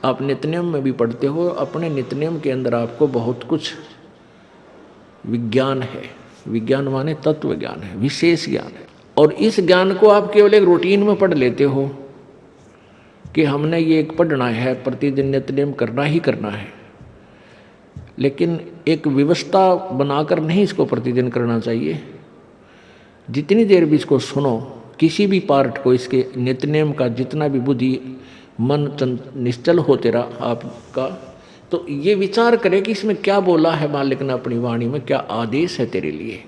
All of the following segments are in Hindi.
आप नित्यनेम में भी पढ़ते हो, अपने नित्यनेम के अंदर आपको बहुत कुछ विज्ञान है। विज्ञान माने तत्व ज्ञान है, विशेष ज्ञान है। और इस ज्ञान को आप केवल एक रूटीन में पढ़ लेते हो कि हमने ये एक पढ़ना है, प्रतिदिन नित्यनेम करना ही करना है, लेकिन एक व्यवस्था बनाकर नहीं इसको प्रतिदिन करना चाहिए। जितनी देर भी इसको सुनो, किसी भी पार्ट को, इसके नित्यनेम का जितना भी बुद्धि मन निश्चल हो तेरा आपका, तो ये विचार करे कि इसमें क्या बोला है मालिक ने अपनी वाणी में, क्या आदेश है तेरे लिए।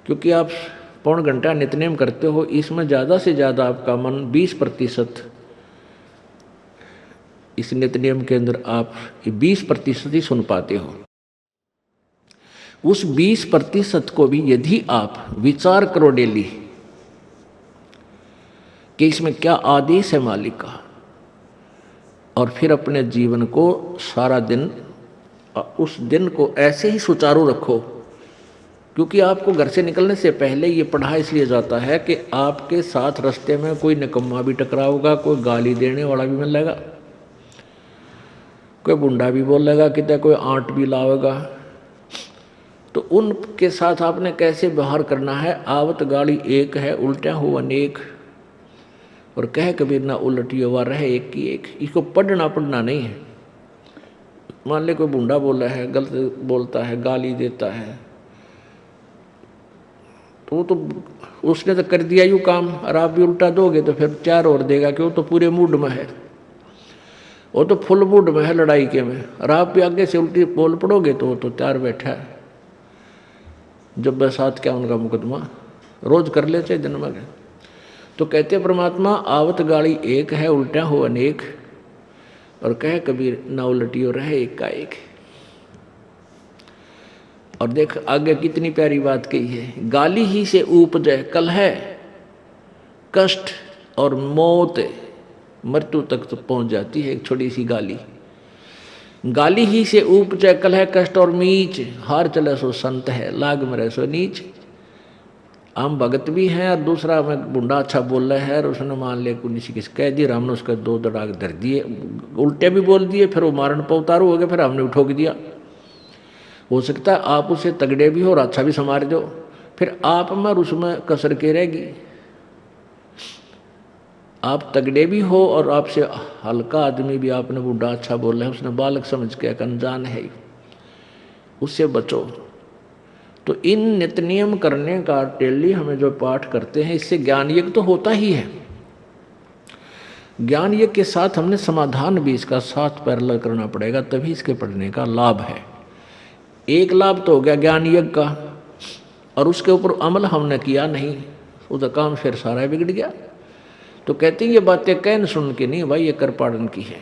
क्योंकि आप पौन घंटा नित्यनेम करते हो, इसमें ज़्यादा से ज़्यादा आपका मन 20% इस नित्यनेम के अंदर आप 20% ही सुन पाते हो। उस 20% को भी यदि आप विचार करो डेली कि इसमें क्या आदेश है मालिक का, और फिर अपने जीवन को सारा दिन, उस दिन को ऐसे ही सुचारू रखो। क्योंकि आपको घर से निकलने से पहले ये पढ़ा इसलिए जाता है कि आपके साथ रास्ते में कोई निकम्मा भी टकराओगा, कोई गाली देने वाला भी मिलेगा, कोई बुंडा भी बोलेगा, कितने कोई आंट भी लावेगा। तो उनके साथ आपने कैसे व्यवहार करना है। आवत गाड़ी एक है, उल्टा हो अनेक, और कह कबीर ना उलटी हुआ रहे एक की एक। इसको पढ़ना नहीं है। मान ले कोई बुंडा बोला है, गलत बोलता है, गाली देता है, तो उसने तो कर दिया यूँ काम, और आप भी उल्टा दोगे तो फिर 4 और देगा कि वो तो पूरे मूड में है, वो तो फुल मूड में है लड़ाई के में, और आप भी आगे से उल्टी बोल पड़ोगे तो वो तो तैयार बैठा है। जब बसात क्या उनका मुकदमा रोज कर लेते दिन में। तो कहते परमात्मा आवत गाड़ी एक है, उल्टा हो अनेक, और कह कबीर ना उलटी हो रहे एक का एक। और देख आगे कितनी प्यारी बात कही है। गाली ही से उपजे कलह, कष्ट और मौत, मृत्यु तक तो पहुंच जाती है एक छोटी सी गाली। गाली ही से उपजे कलह, कष्ट और मीच, हार चले सो संत है, लाग मरे सो नीच। हम भगत भी हैं, और दूसरा में बुंडा अच्छा बोल रहा है, और उसने मान लिया किसी किस कह दिया, हमने उसका 2 दड़ाक धर दिए, उल्टे भी बोल दिए, फिर वो मारण पर उतारू हो गया, फिर हमने ठोक दिया। हो सकता है आप उसे तगड़े भी हो और अच्छा भी संवार दो, फिर आप में और उसमें कसर के रहेगी। आप तगड़े भी हो और आपसे हल्का आदमी भी आपने बूढ़ा अच्छा बोला है, उसने बालक समझ के, अनजान है, उससे बचो। तो इन नित्यनियम करने का डेली हमें जो पाठ करते हैं, इससे ज्ञान यज्ञ तो होता ही है। ज्ञान यज्ञ के साथ हमने समाधान भी इसका साथ पैरेलल करना पड़ेगा, तभी इसके पढ़ने का लाभ है। एक लाभ तो हो गया ज्ञान यज्ञ का, और उसके ऊपर अमल हमने किया नहीं, उसका काम फिर सारा बिगड़ गया। तो कहते हैं ये बातें कहन सुन के नहीं भाई, ये कर पाड़न की है।